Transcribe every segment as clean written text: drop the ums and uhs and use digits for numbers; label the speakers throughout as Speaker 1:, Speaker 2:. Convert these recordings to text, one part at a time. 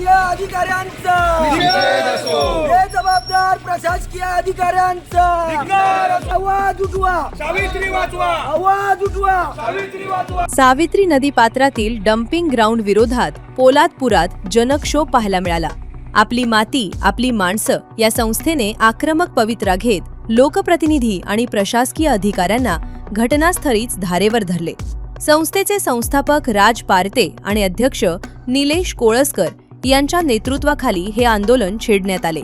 Speaker 1: प्रशासकीय अधिकाऱ्यांचा जबाबदार प्रशासकीय अधिकाऱ्यांचा आवाज उठवा, सावित्री वाचवा, आवाज उठवा, सावित्री वाचवा।
Speaker 2: सावित्री नदी पात्रातील डम्पिंग ग्राउंड विरोधात पोलादपुरात जनक्षोभ पाहायला मिळाला। आपली माती आपली माणसं या संस्थेने आक्रमक पवित्रा घेत लोकप्रतिनिधी आणि प्रशासकीय अधिकाऱ्यांना घटनास्थळीच धारेवर धरले। संस्थेचे संस्थापक राज पारते आणि अध्यक्ष निलेश कोळसकर यांच्या नेतृत्वाखाली हे आंदोलन छेडण्यात आले।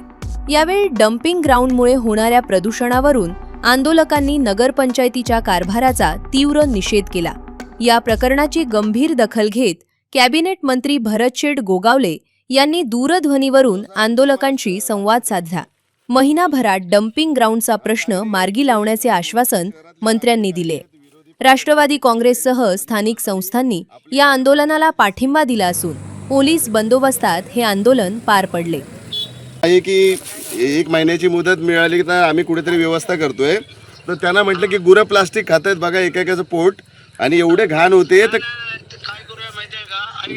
Speaker 2: यावेळी डम्पिंग ग्राउंडमुळे होणाऱ्या प्रदूषणावरून आंदोलकांनी नगरपंचायतीच्या कारभाराचा तीव्र निषेध केला। या प्रकरणाची गंभीर दखल घेत कॅबिनेट मंत्री भरतशेठ गोगावले यांनी दूरध्वनीवरून आंदोलकांशी संवाद साधला। महिनाभरात डम्पिंग ग्राउंडचा प्रश्न मार्गी लावण्याचे आश्वासन मंत्र्यांनी दिले। राष्ट्रवादी काँग्रेससह स्थानिक संस्थांनी या आंदोलनाला पाठिंबा दिला असून पोलीस बंदोबस्तात हे आंदोलन पार पडले।
Speaker 3: आहे की 1 महिन्याची मुदत मिळाली तर आम्ही कुठेतरी व्यवस्था करतोय, तर त्यांना म्हटलं की गुरं प्लास्टिक खात आहेत बघा एकाचं पोट, आणि एवढे घाण होते तर
Speaker 4: काय करूया माहितीये का? आणि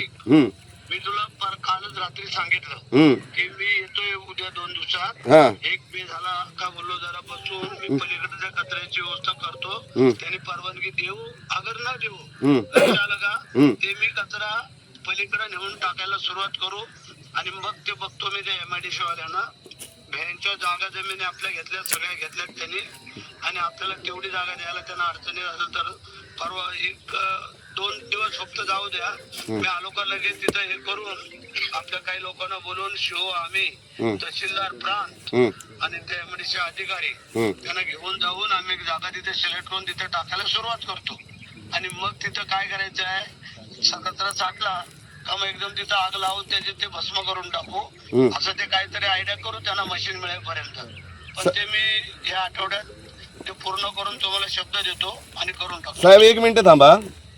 Speaker 4: मी तुला कालच रात्री सांगितलं की मी येतोय उद्या 2 दिवसात। एक बे झाला का बोललो जरा बसून मी पलीकडच्या कचऱ्याची व्यवस्था करतो, त्यांनी परवानगी देऊ अगर ना देऊ झालं का ते मी कचरा पलीकडे नेऊन टाकायला सुरुवात करू, आणि मग ते बघतो मी ते MIDC वाल्यांना भ्यांच्या जागा जमिनी आपल्या घेतल्या, सगळ्या घेतल्यात त्यांनी, आणि आपल्याला तेवढी जागा द्यायला त्यांना अडचणी असेल तर परवा 1-2 दिवस फक्त जाऊ द्या, मी आलो का लगेच तिथं हे करून आपल्या काही लोकांना बोलवून शिव आम्ही तहसीलदार प्रांत आणि ते MIDC अधिकारी त्यांना घेऊन जाऊन आम्ही एक जागा तिथे सिलेक्ट करून तिथे टाकायला सुरुवात करतो, आणि मग तिथं काय करायचं आहे, कचरा साठला का मग एकदम तिथं आग लावून त्याचे ते भस्म करून टाकू, असं ते काहीतरी आयडिया करू त्यांना मशीन मिळेपर्यंत। पण ते मी या आठवड्यात ते पूर्ण करून तुम्हाला शब्द देतो आणि करून टाकतो।
Speaker 3: साहेब 1 मिनिट थांबा,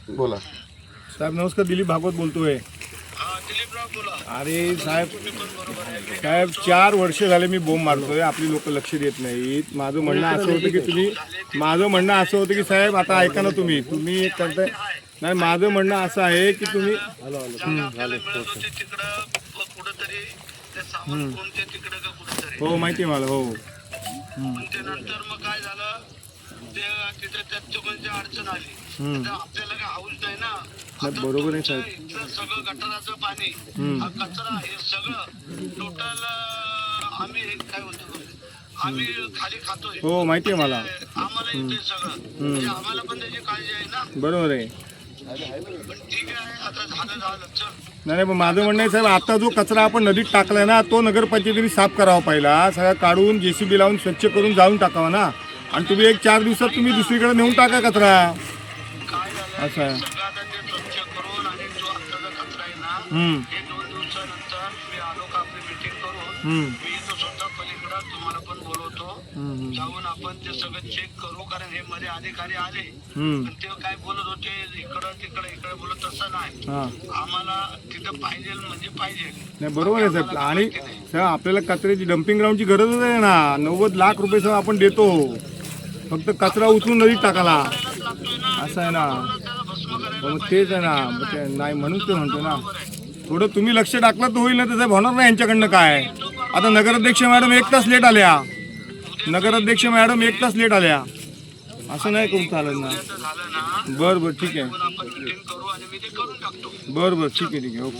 Speaker 3: बोला।
Speaker 5: साहेब नमस्कार, दिलीप भागवत बोलतोय।
Speaker 4: दिलीपराव बोला।
Speaker 5: अरे साहेब 4 वर्ष झाले मी बोंब मारतोय, आपली लोक लक्ष देत नाहीत। माझं म्हणणं असं होतं की साहेब आता ऐका ना, तुम्ही एक करताय नाही, माझं म्हणणं असं आहे की तुम्ही हो माहिती आहे मला, हो
Speaker 4: नंतर मग काय झालं ते तिथे त्याच्या अडचण आली, आपल्याला काय हाऊस नाही ना।
Speaker 5: बरोबर आहे साहेब,
Speaker 4: सगळं गटाराचं पाणी हा कचरा हे सगळं टोटल आम्ही काय म्हणतो आम्ही खाली खातोय,
Speaker 5: हो माहिती आहे मला,
Speaker 4: आम्हाला येतोय सगळं, म्हणजे आम्हाला पण त्याची काळजी आहे ना।
Speaker 5: बरोबर आहे,
Speaker 4: पण ठीक आहे आता झालं चल।
Speaker 5: नाही पण माझं म्हणणं आहे साहेब, आता जो कचरा आपण नदीत टाकलाय ना तो नगरपंचायतीने साफ करावा, पहिला सगळा काढून JCB लावून स्वच्छ करून जाऊन टाकावा ना, आणि तुम्ही 1-4 दिवसात तुम्ही दुसरीकडे नेऊन टाका कचरा, असं आहे।
Speaker 4: आता ते स्वच्छ करून आणि जो आमचा कचरा आहे ना हे 2 दिवसानंतर मी आलो का आपली मीटिंग करून मी तो स्वतः पलीकडे तुम्हाला पण बोलवतो, जाऊन आपण ते सगळं चेक करू, कारण हे मध्ये अधिकारी आले पण ते काय बोलत होते इकडे बोलत, तसं नाही, आम्हाला तिथं पाहिजे म्हणजे पाहिजे।
Speaker 5: नाही बरोबर आहे साहेब, आणि साहेब आपल्याला कचऱ्याची डम्पिंग ग्राउंडची गरजच आहे ना, 90 लाख रुपये साहेब आपण देतो फक्त कचरा उचलून नदीत टाकायला, असं आहे ना, मग तेच आहे ना, नाही म्हणून ते म्हणतो ना, थोडं तुम्ही लक्ष टाकलं तर होईल ना, तर साहेब होणार नाही यांच्याकडनं काय। आता नगराध्यक्ष मॅडम 1 तास लेट आल्या, असं नाही करून चालेल ना। बरं ठीक आहे, बरं ठीक आहे, ओके।